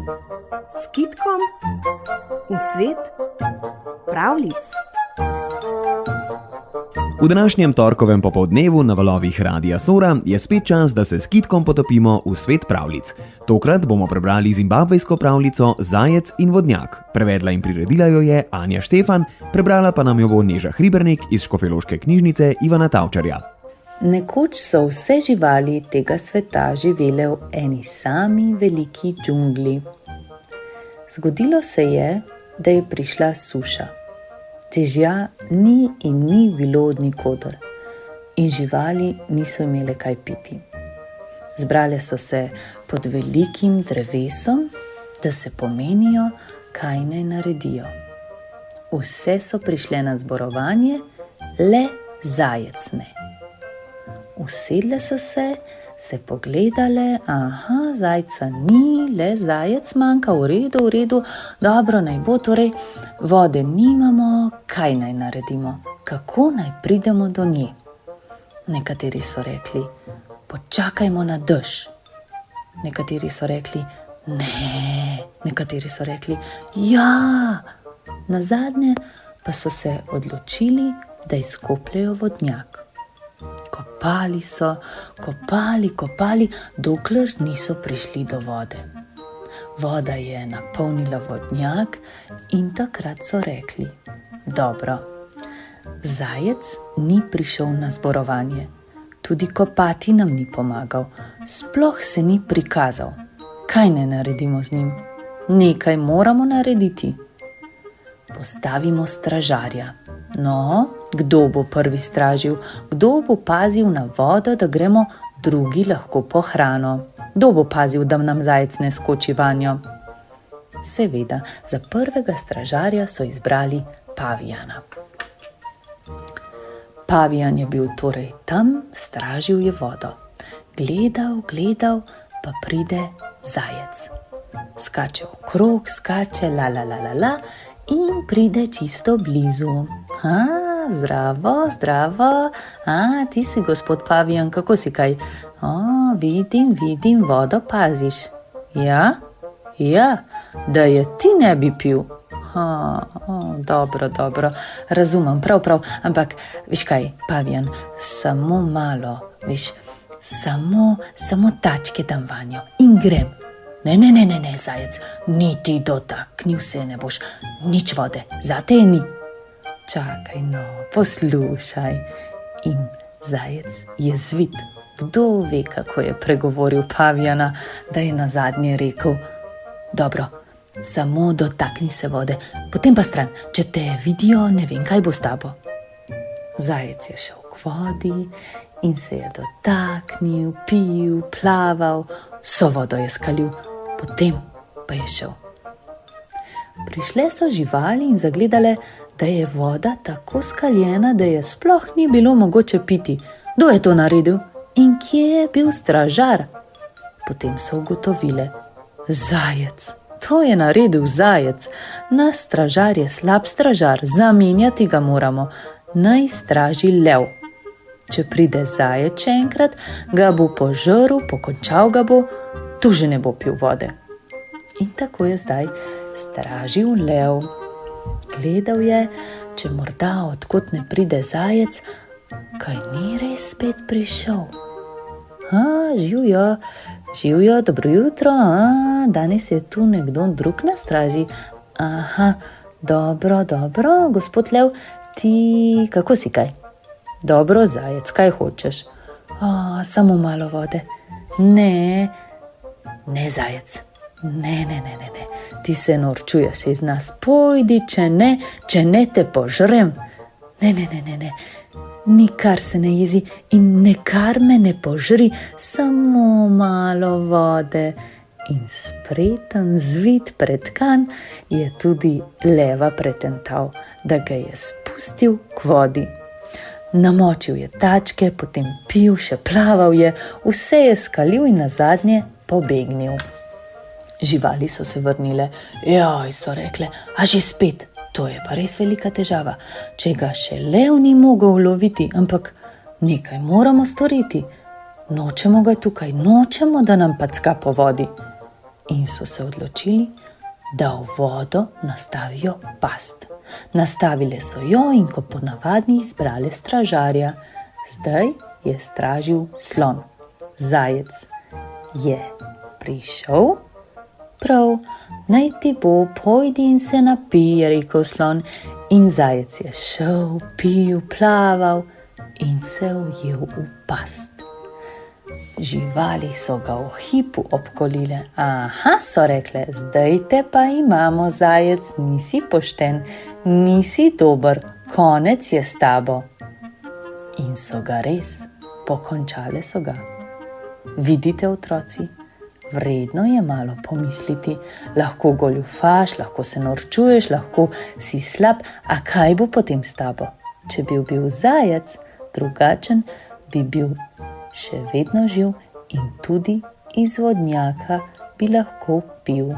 S kitkom v svet pravljic. V današnjem torkovem popoldnevu na valovih Radia Sora je spet čas, da se s kitkom potopimo v svet pravljic. Tokrat bomo prebrali zimbabvejsko pravljico Zajec in vodnjak. Prevedla in priredila jo je Anja Štefan, prebrala pa nam jo bo Neža Hribernik iz Škofjeloške knjižnice Ivana Tavčarja. Nekoč so vse živali tega sveta živele v eni sami veliki džungli. Zgodilo se je, da je prišla suša. Dežja ni in ni bilo od nikoder in živali niso imele kaj piti. Zbrale so se pod velikim drevesom, da se pomenijo, kaj naj naredijo. Vse so prišle na zborovanje, le zajec ne. Usedle so se pogledale, zajca ni, le zajec manjka, v redu, dobro naj bo, torej vode nimamo, kaj naj naredimo, kako naj pridemo do nje. Nekateri so rekli, počakajmo na dež. Nekateri so rekli, ne, nekateri so rekli, ja. Nazadnje pa so se odločili, da izkopljejo vodnjak. Kopali so, kopali, dokler niso prišli do vode. Voda je napolnila vodnjak in takrat so rekli, dobro, zajec ni prišel na zborovanje, tudi kopati nam ni pomagal, sploh se ni prikazal. Kaj ne naredimo z njim? Nekaj moramo narediti. Postavimo stražarja. No, kdo bo prvi stražil? Kdo bo pazil na vodo, da gremo drugi lahko po hrano? Kdo bo pazil, da nam zajec ne skoči vanjo? Seveda, za prvega stražarja so izbrali pavijana. Pavijan je bil torej tam, stražil je vodo. Gledal, pa pride zajec. Skače okrog, skače, la, in pride čisto blizu. Zdravo, ti si gospod pavijan, kako si kaj? Vidim, vodo paziš. Ja, da je ti ne bi pil. Dobro, razumem, prav, ampak, viš kaj, pavijan, samo malo, viš, samo tačke dam vanjo in grem. Ne, zajec, niti dotaknil se ne boš, nič vode, zate je ni. Čakaj, no, poslušaj. In zajec je zvit. Kdo ve, kako je pregovoril pavijana, da je nazadnje rekel, dobro, samo dotakni se vode, potem pa stran, če te vidijo, ne vem, kaj bo s tabo. Zajec je šel k vodi in se je dotaknil, pil, plaval, vso vodo je skalil, potem pa je šel. Prišle so živali in zagledale, da je voda tako skaljena, da je sploh ni bilo mogoče piti. Kdo je to naredil in kje je bil stražar? Potem so ugotovile, zajec, to je naredil zajec. Naš stražar je slab stražar, zamenjati ga moramo, naj straži lev. Če pride zajec še enkrat, ga bo požrl, pokončal ga bo, tu že ne bo pil vode. In tako je zdaj stražil lev. Gledal je, če morda odkot ne pride zajec, kaj ni res spet prišel. Živjo, dobro jutro, danes je tu nekdo drug na straži. Dobro, gospod lev, ti kako si kaj? Dobro, zajec, kaj hočeš? Samo malo vode. Ne, zajec, ne, ti se norčuješ iz nas, pojdi, če ne te požrem. Ne, nikar se ne jezi in nekar me ne požri, samo malo vode. In spreten, zvit pretkan je tudi leva pretental, da ga je spustil k vodi. Namočil je tačke, potem pil, še plaval je, vse je skalil in nazadnje pobegnil. Živali so se vrnile, so rekle, a že spet, to je pa res velika težava, če ga še lev ni mogel uloviti, ampak nekaj moramo storiti. Nočemo ga tukaj, nočemo, da nam packa po vodi. in so se odločili, da v vodo nastavijo past. Nastavile so jo in ko ponavadi izbrale stražarja. Zdaj je stražil slon. Zajec je prišel. Prav, naj ti bo, pojdi in se napij, je rekel slon. In zajec je šel, pil, plaval in se ujel v past. Živali so ga v hipu obkolile. Aha, so rekle, zdaj te pa imamo, zajec, nisi pošten, nisi dober, konec je s tabo. In so ga res, pokončale so ga. Vidite, otroci, vredno je malo pomisliti. Lahko goljufaš, lahko se norčuješ, lahko si slab, a kaj bo potem s tabo? Če bi bil zajec drugačen, bi bil še vedno živ in tudi iz vodnjaka bi lahko pil.